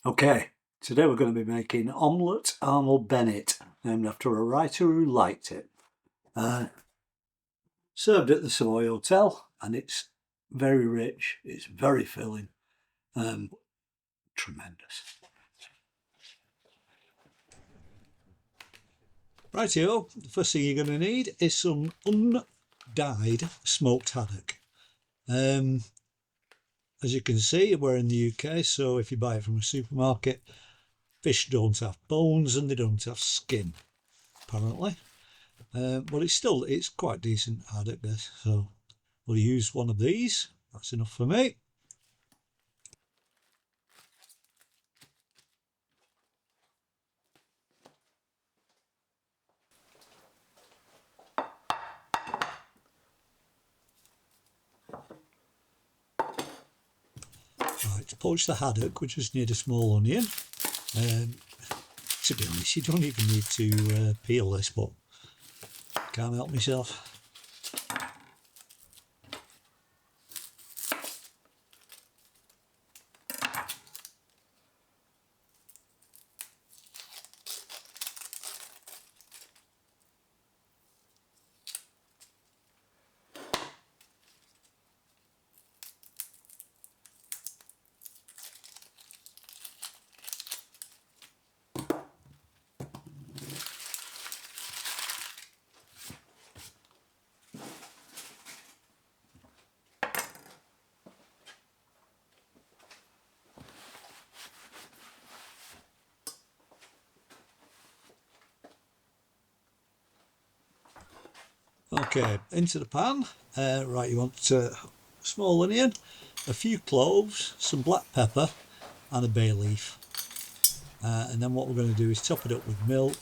Okay, today we're going to be making Omelette Arnold Bennet, named after a writer who liked it. Served at the Savoy Hotel, and it's very rich, it's very filling, tremendous. Rightio, the first thing you're going to need is some undyed smoked haddock. As you can see, we're in the UK, so if you buy it from a supermarket, fish don't have bones and they don't have skin, apparently. But it's quite decent haddock, this, so we'll use one of these. That's enough for me. Right, to poach the haddock, we just need a small onion. To be honest, you don't even need to peel this, but can't help myself. Okay, into the pan. Right, you want a small onion, a few cloves, some black pepper, and a bay leaf. And then what we're going to do is top it up with milk.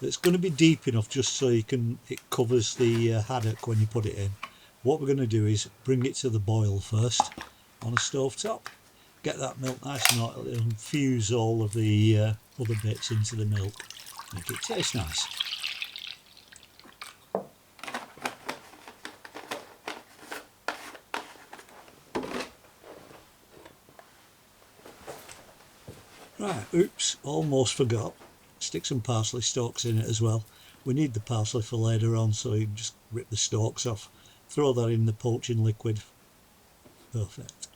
It's going to be deep enough just so it covers the haddock when you put it in. What we're going to do is bring it to the boil first on a stove top. Get that milk nice and hot, it'll infuse all of the other bits into the milk, make it taste nice. Right, oops, almost forgot. Stick some parsley stalks in it as well. We need the parsley for later on, so you just rip the stalks off. Throw that in the poaching liquid. Perfect.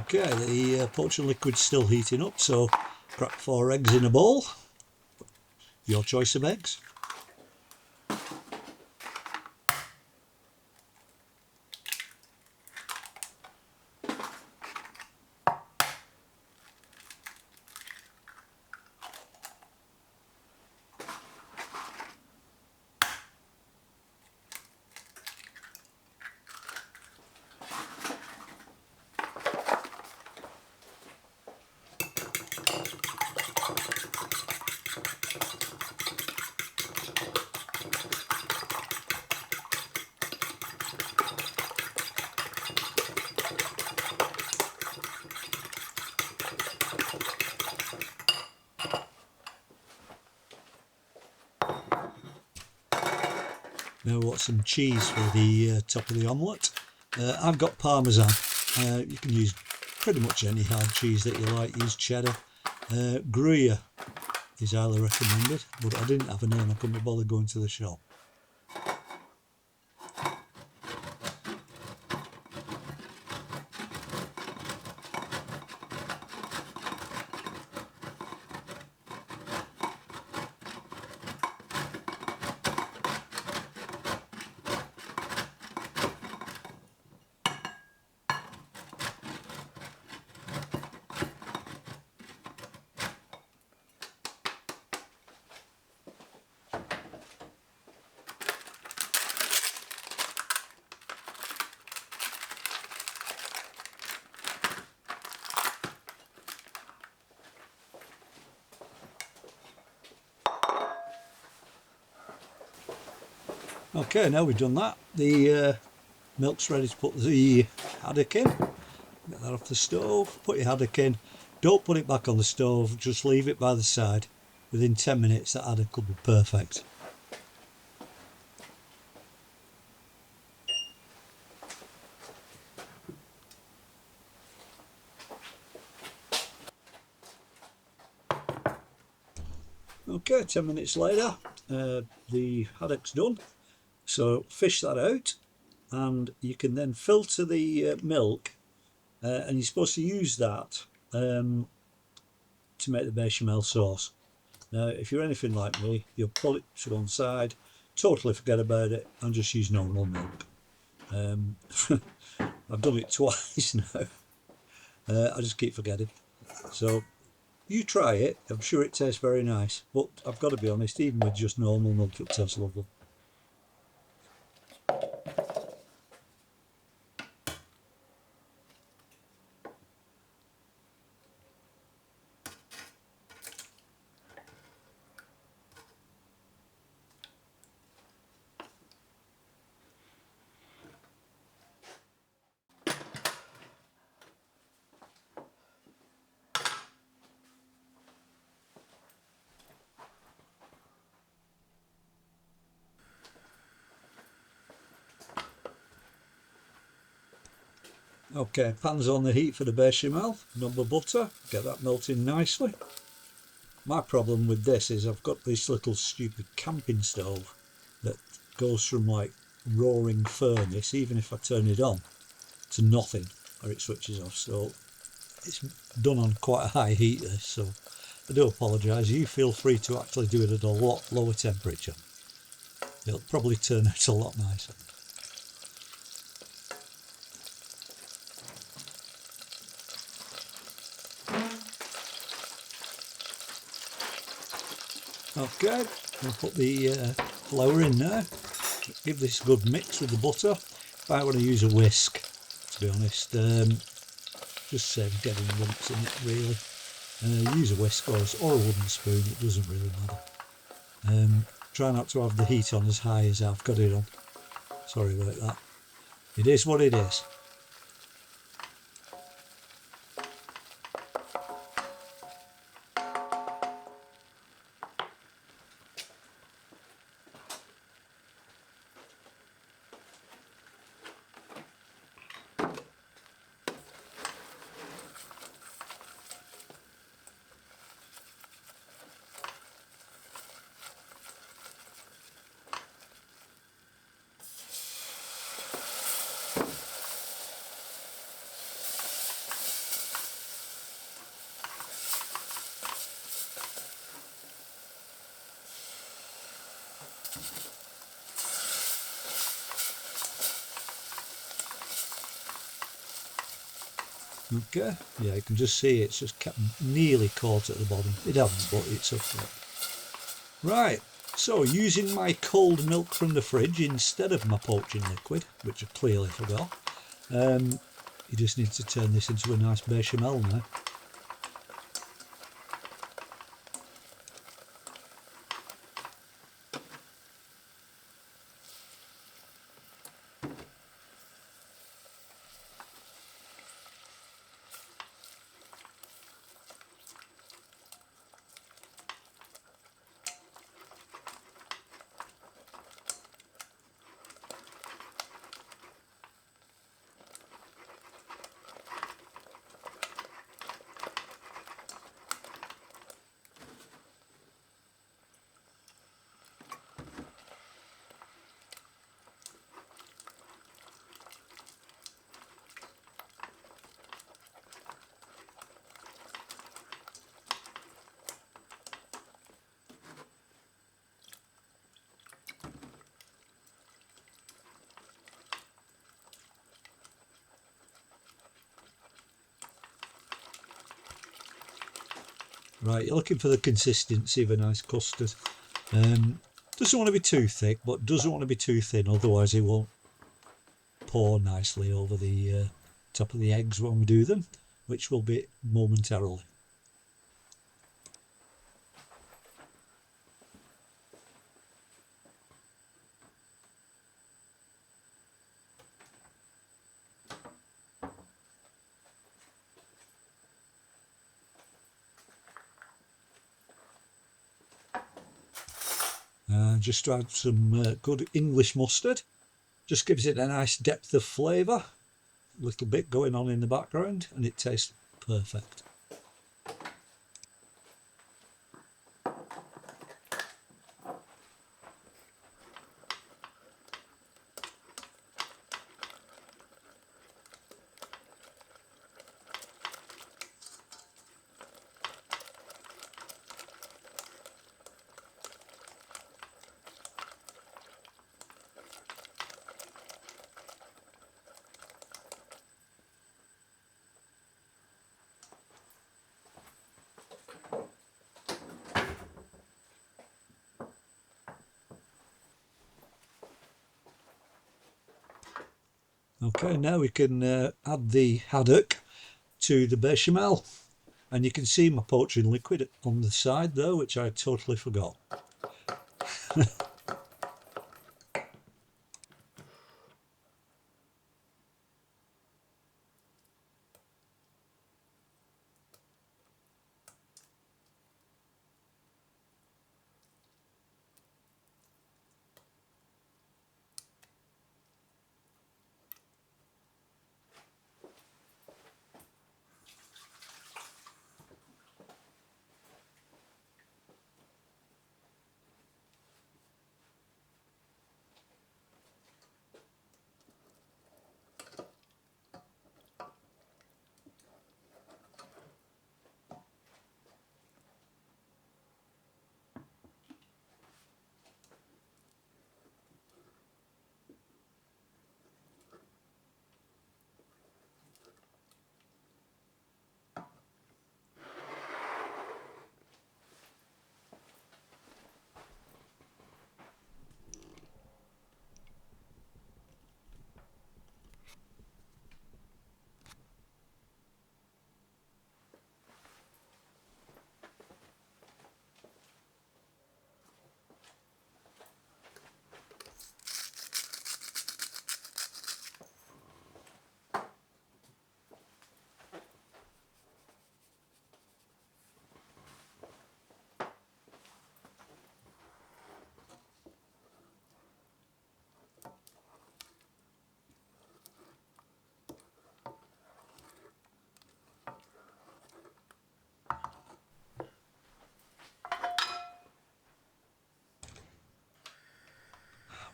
Okay, the poaching liquid's still heating up, so crack 4 eggs in a bowl. Your choice of eggs. Now we want some cheese for the top of the omelette. I've got parmesan. You can use pretty much any hard cheese that you like. Use cheddar. Gruyere is highly recommended, but I didn't have any and I couldn't be bothered going to the shop. Okay, now we've done that, the milk's ready to put the haddock in. Get that off the stove, put your haddock in. Don't put it back on the stove, just leave it by the side. Within 10 minutes that haddock will be perfect. Okay, 10 minutes later, the haddock's done. So fish that out, and you can then filter the milk, and you're supposed to use that to make the bechamel sauce. Now, if you're anything like me, you'll pull it to one side, totally forget about it, and just use normal milk. I've done it twice now. I just keep forgetting. So you try it. I'm sure it tastes very nice, but I've got to be honest, even with just normal milk, it tastes lovely. Okay, pan's on the heat for the bechamel, number butter, get that melting nicely. My problem with this is I've got this little stupid camping stove that goes from like roaring furnace, even if I turn it on, to nothing, or it switches off. So it's done on quite a high heat this, so I do apologise. You feel free to actually do it at a lot lower temperature. It'll probably turn out a lot nicer. Okay, I'll put the flour in there, give this a good mix with the butter. If I want to use a whisk, to be honest, just save getting lumps in it really. Use a whisk or a wooden spoon, it doesn't really matter. Try not to have the heat on as high as I've got it on. Sorry about that. It is what it is. Okay, yeah, you can just see it's just kept nearly caught at the bottom. It hasn't, but it's up there. Right, so using my cold milk from the fridge instead of my poaching liquid, which I clearly forgot, you just need to turn this into a nice bechamel now. Right, you're looking for the consistency of a nice custard. Doesn't want to be too thick, but doesn't want to be too thin, otherwise it won't pour nicely over the top of the eggs when we do them, which will be momentarily. Just to add some good English mustard, just gives it a nice depth of flavour, a little bit going on in the background, and it tastes perfect. Okay, now we can add the haddock to the bechamel, and you can see my poaching liquid on the side though, which I totally forgot.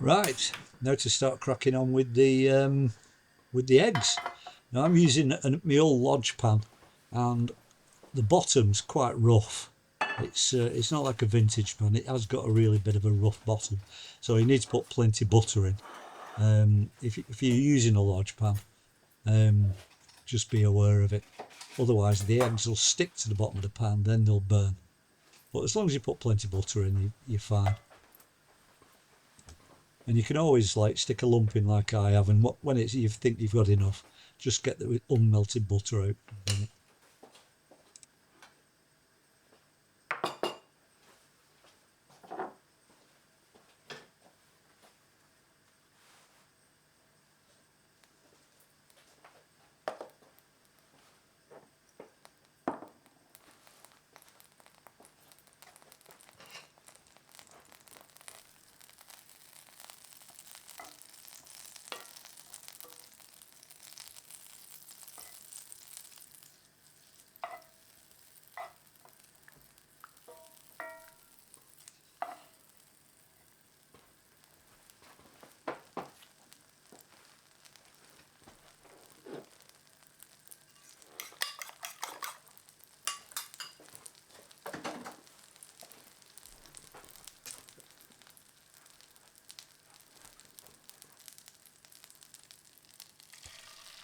Right, now to start cracking on with the eggs. Now I'm using my old lodge pan, and the bottom's quite rough. It's not like a vintage pan. It has got a really bit of a rough bottom, so you need to put plenty of butter in. If you're using a lodge pan, just be aware of it. Otherwise, the eggs will stick to the bottom of the pan, then they'll burn. But as long as you put plenty of butter in, you're fine. And you can always like stick a lump in like I have, and when you think you've got enough, just get the unmelted butter out.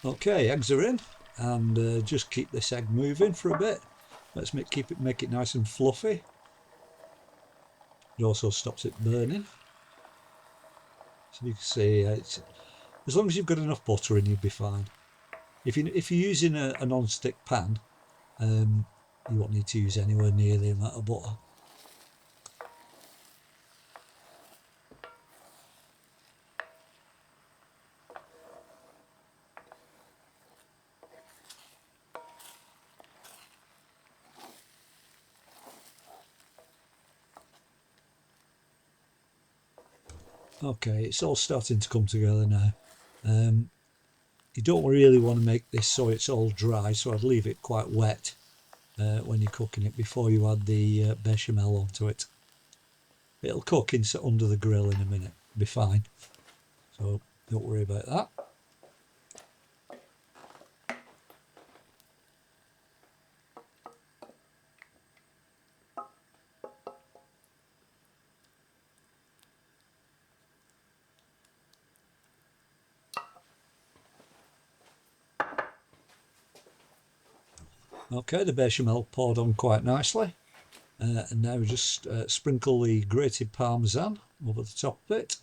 Okay, eggs are in, and just keep this egg moving for a bit. Let's make it nice and fluffy. It also stops it burning. So you can see, as long as you've got enough butter in, you'll be fine. If you're using a non-stick pan, you won't need to use anywhere near the amount of butter. Okay, it's all starting to come together now. You don't really want to make this so it's all dry, so I'd leave it quite wet when you're cooking it before you add the bechamel onto it. It'll cook under the grill in a minute, be fine, so don't worry about that. Okay, the bechamel poured on quite nicely, and now just sprinkle the grated parmesan over the top of it.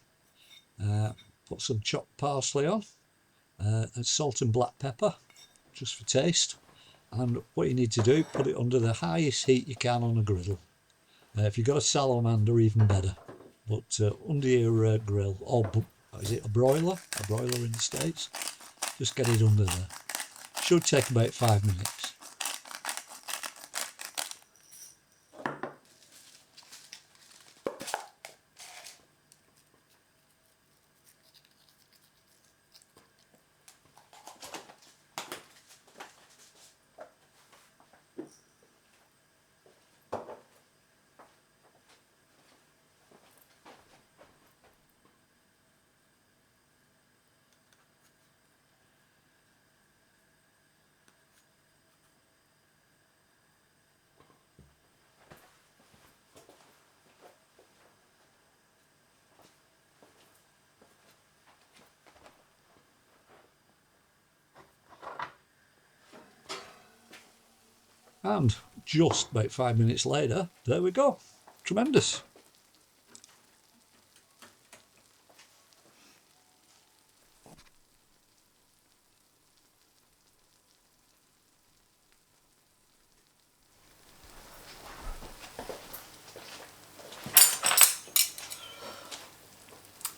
Put some chopped parsley on, and salt and black pepper just for taste. And what you need to do, put it under the highest heat you can on a griddle. If you've got a salamander, even better, but under your grill, or is it a broiler? A broiler in the States? Just get it under there. Should take about 5 minutes. And just about 5 minutes later, there we go. Tremendous.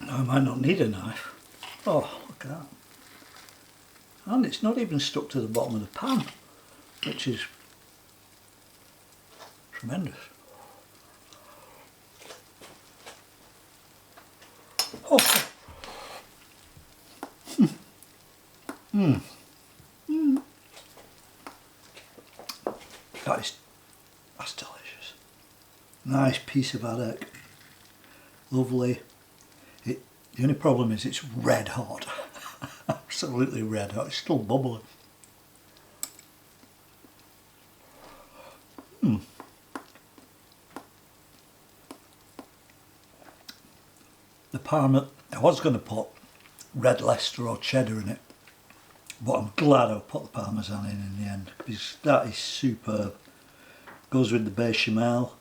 I might not need a knife. Oh, look at that. And it's not even stuck to the bottom of the pan, which is tremendous. Oh. That's delicious. Nice piece of haddock. Lovely. The only problem is it's red hot. Absolutely red hot. It's still bubbling. The parmesan, I was going to put red Leicester or cheddar in it, but I'm glad I put the parmesan in the end, because that is superb. Goes with the bechamel.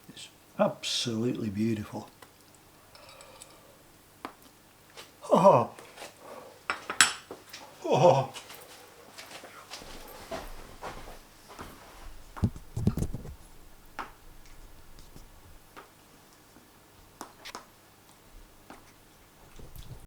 It's absolutely beautiful. Oh. Oh.